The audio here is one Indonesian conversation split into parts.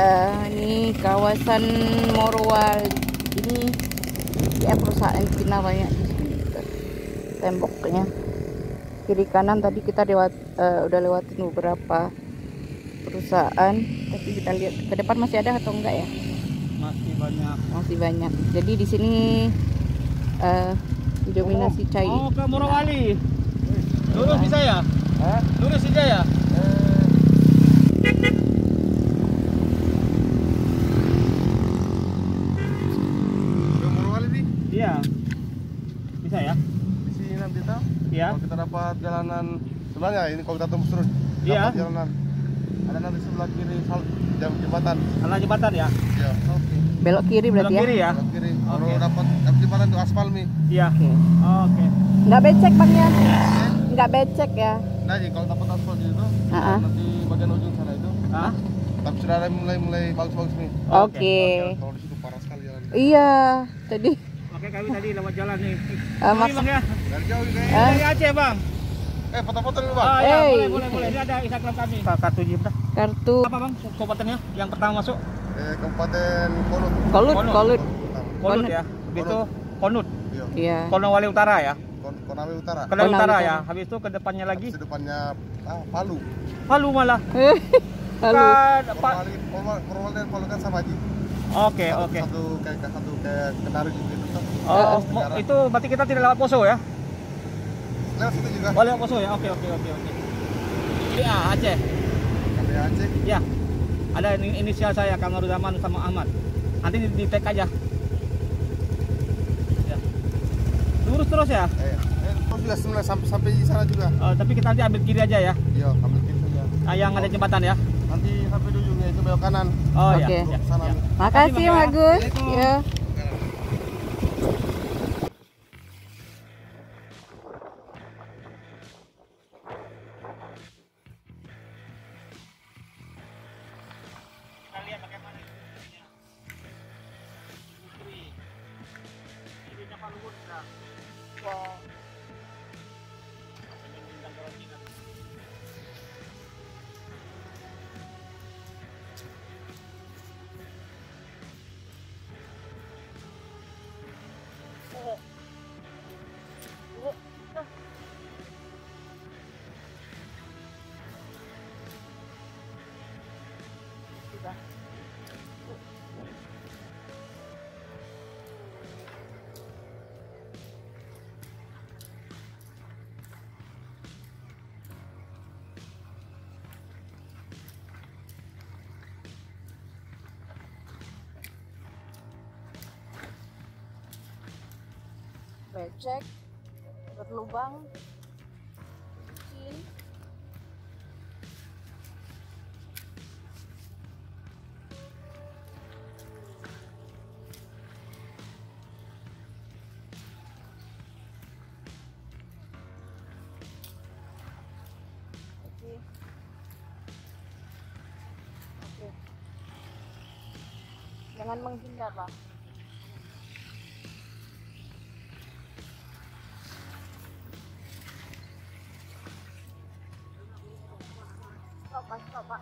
Ini kawasan Morowali. Ini ya perusahaan Cina banyak di sini. Temboknya kiri kanan tadi kita udah lewatin beberapa perusahaan, tapi kita lihat ke depan masih ada atau enggak ya? Masih banyak. Jadi di sini dominasi chai. Oh, ke Morowali. Lurus bisa ya? Lurus saja ya? Ke Morowali nih? Iya. Bisa ya? Di sini nanti tahu? Iya. Kalau kita dapat jalanan sebenarnya ini kalau kita tembus terus. Iya. Dapat jalanan. Ada nanti sebelah kiri jembatan. Ala jembatan ya? Iya. Oke. Belok kiri berarti Belok kiri ya? ya? Belok kiri. Kalau Oke. dapat jembatan itu aspal nih. Iya. Oke. Oke. Nggak becek bang ya? Nggak becek ya? Nah, jadi kalau dapat aspal di situ, nanti bagian ujung sana itu. Hah? Tapi sudah ada mulai bagus-bagus nih. Oke. Kalau di situ parah sekali jalan. Iya, tadi Oke, kami tadi lewat jalan nih. Mas- Ini bang ya? Dari jauh juga ya. Dari Aceh bang. Foto-foto dulu bang. Oh iya, Hey. boleh. Ini ada Instagram kami. Kartu Jibra. kartu Apa bang? Kabupatennya yang pertama masuk? Kabupaten Kolut. Kolut. Konut Konut. ya. Habis itu Konut. Iya. Iya. Konowali Utara ya. Konawe Utara. Konowali Konawe Utara Utara. ya. Habis itu ke depannya lagi Di depannya Palu. Palu malah. Lalu Kan Pak. Morowali dan Palu kan sama aja. Oke. Satu kayak Kendari gitu. Itu berarti kita tidak lewat Poso ya? Lewat situ juga. Oh, lewat Poso ya. Oke. Ini Aceh. Sampai Aceh. Ya. Ada inisial saya Kamaruzaman sama Ahmad. Nanti di tag aja. Ya. Lurus terus ya? Terus juga sebenarnya sampai di sana juga. Tapi kita nanti ambil kiri aja ya. Iya, ambil kiri saja. Yang ada jembatan ya. Nanti sampai di ujungnya itu belok kanan. Oh Oke. ya. Sana. makasih Bang, ya. Mas Gus. Assalamualaikum. Ya. Kita lihat bagaimana industrinya. Industrinya Pak Luhut dah. Wow. Becek, berlubang, kecil. Oke. Jangan menghindar, Pak. Stop, Pak.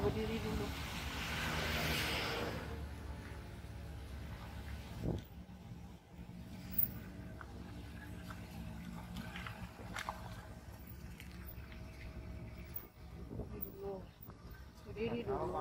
berdiri dulu. Berdiri dulu.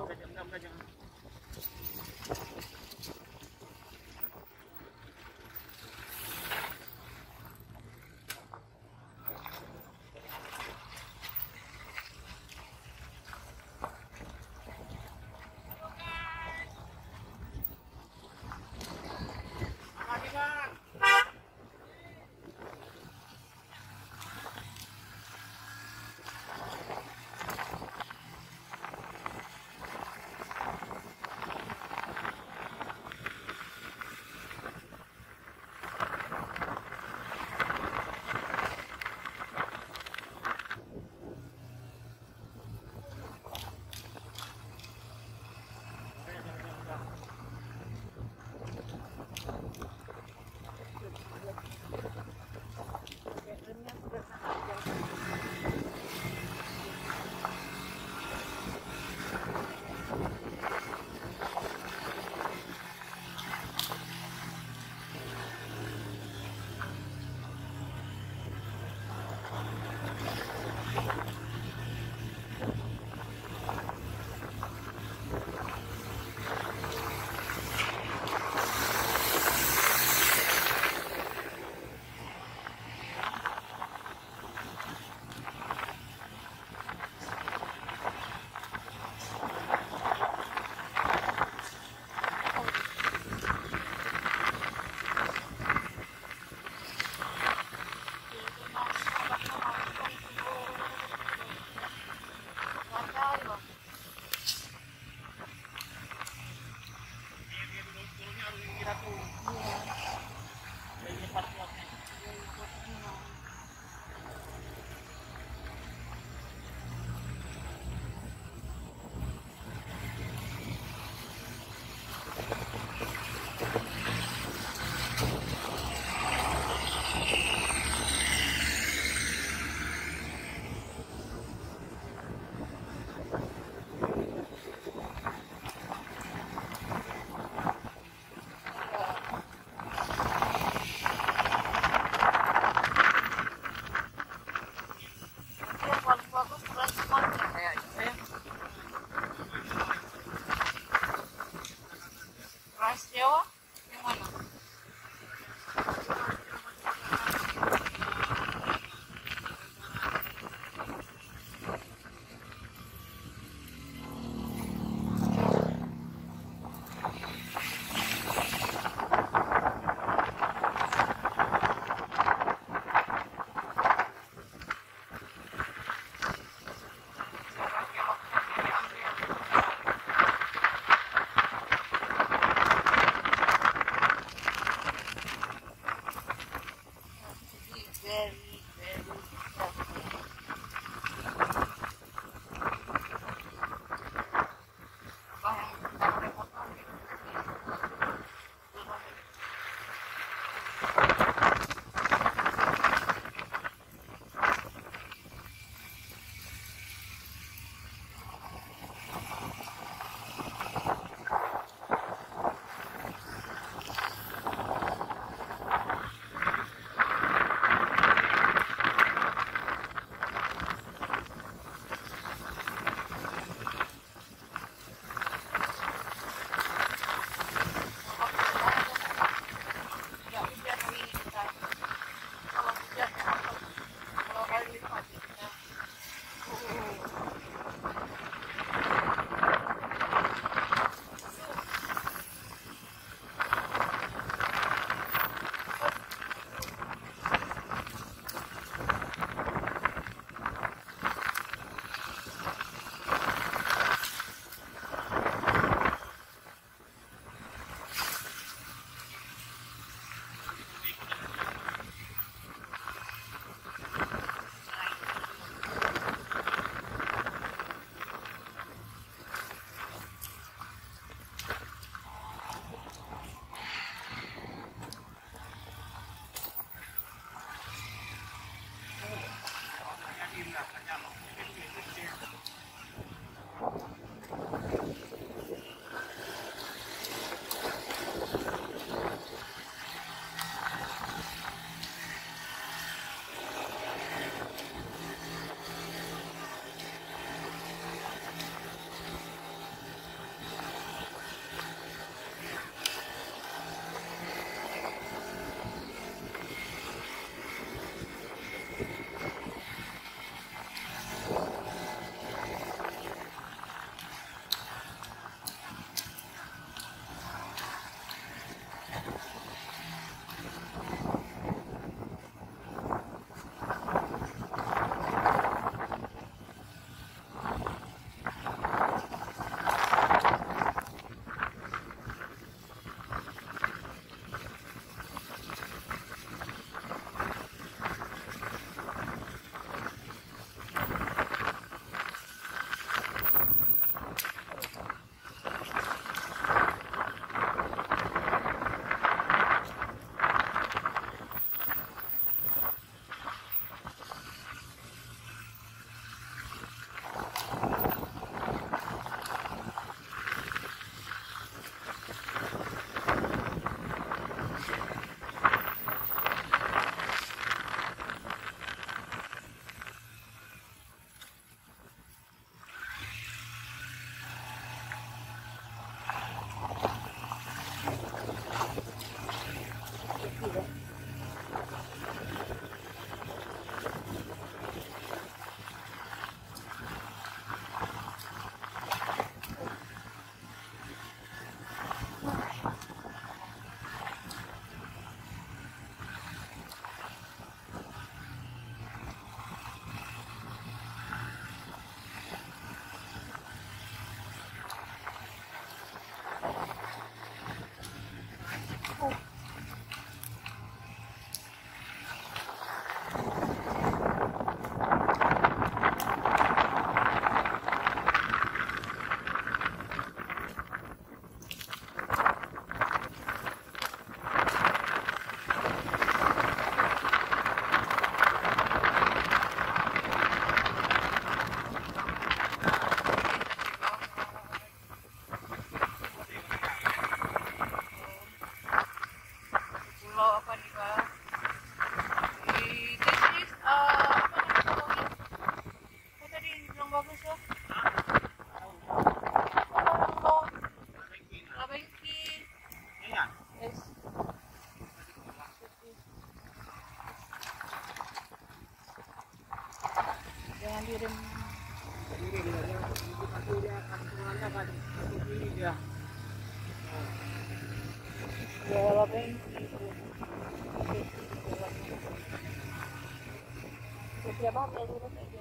Siapa ambil dulu saja.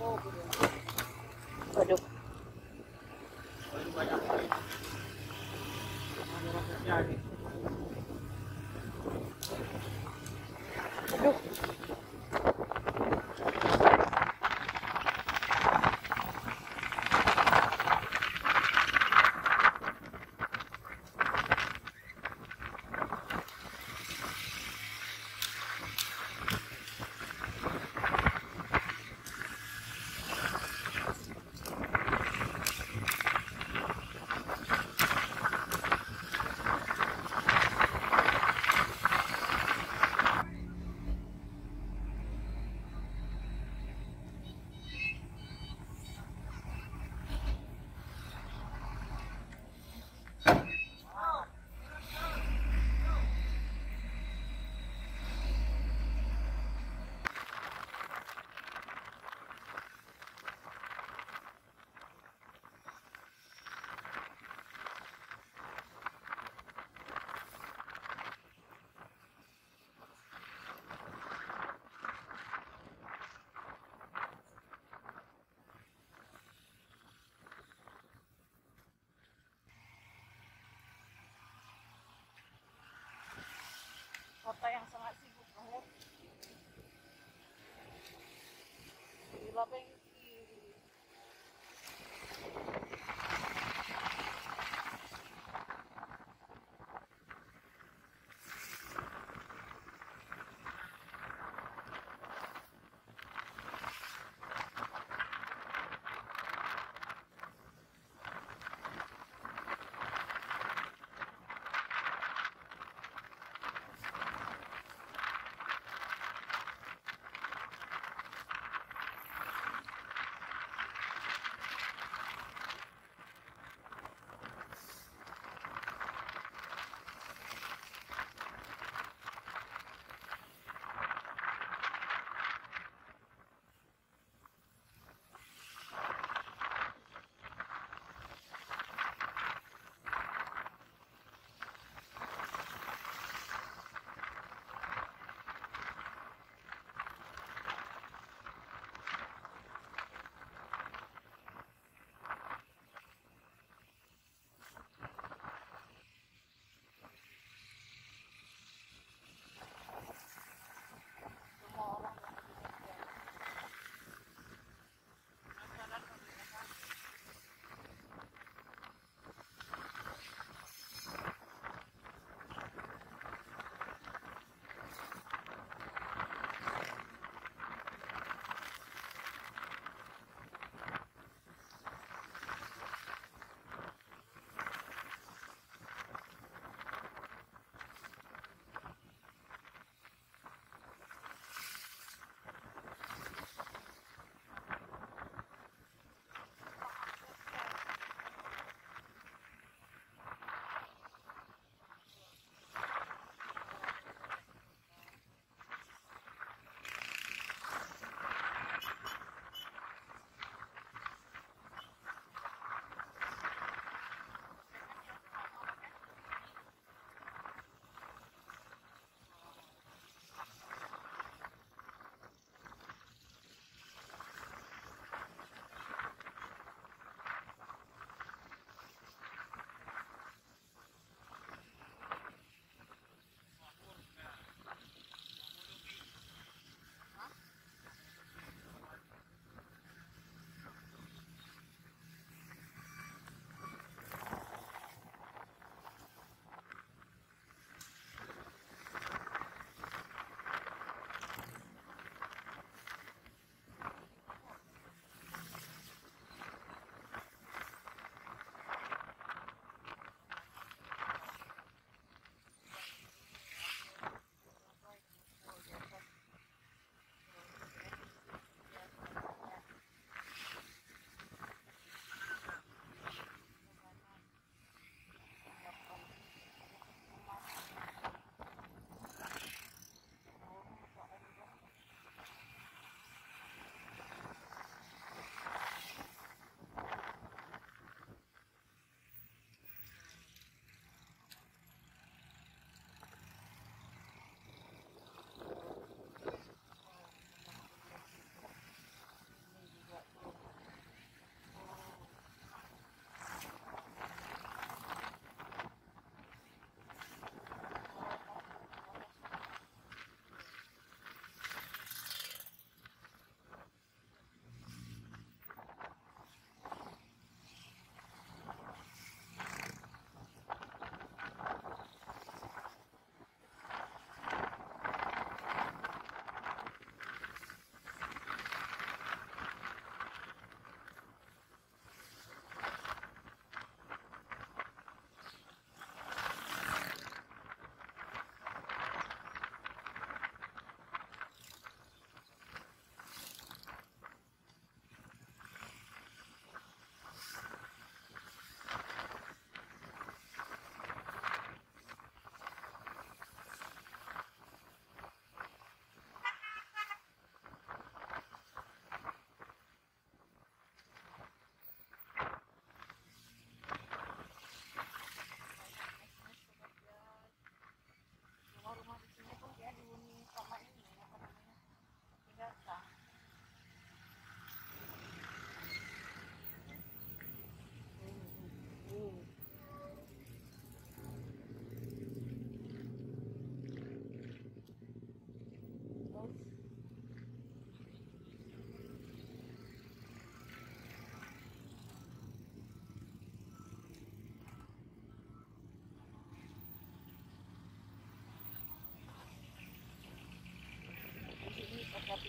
Oh, waduh. Aduh. Kota yang sangat sibuk banget. Gila, Bang.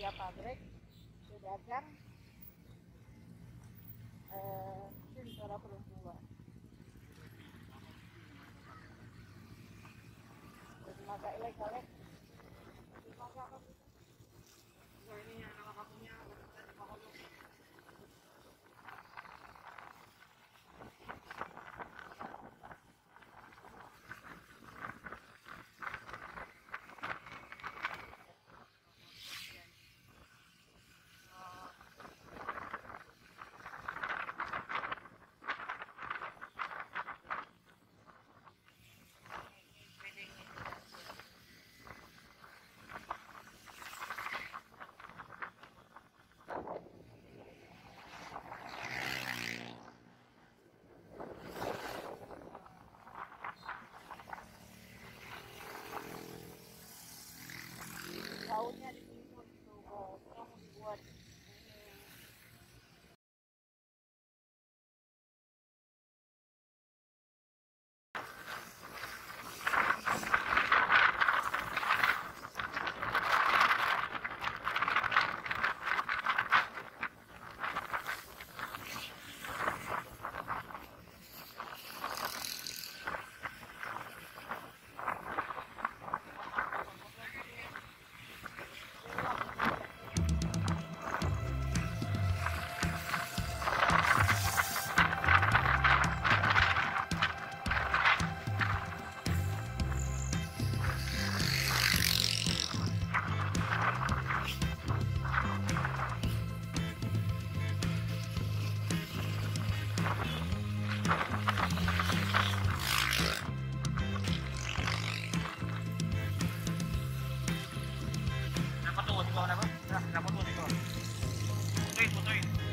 dia pabrik pedagang para perempuan. Maka ilegal ya. Ini nama kakunya. Daunnya ditimbun tuh, kamu buat Dapat tuh, di bawah dapat. Dapat tuh di bawah. Putuin.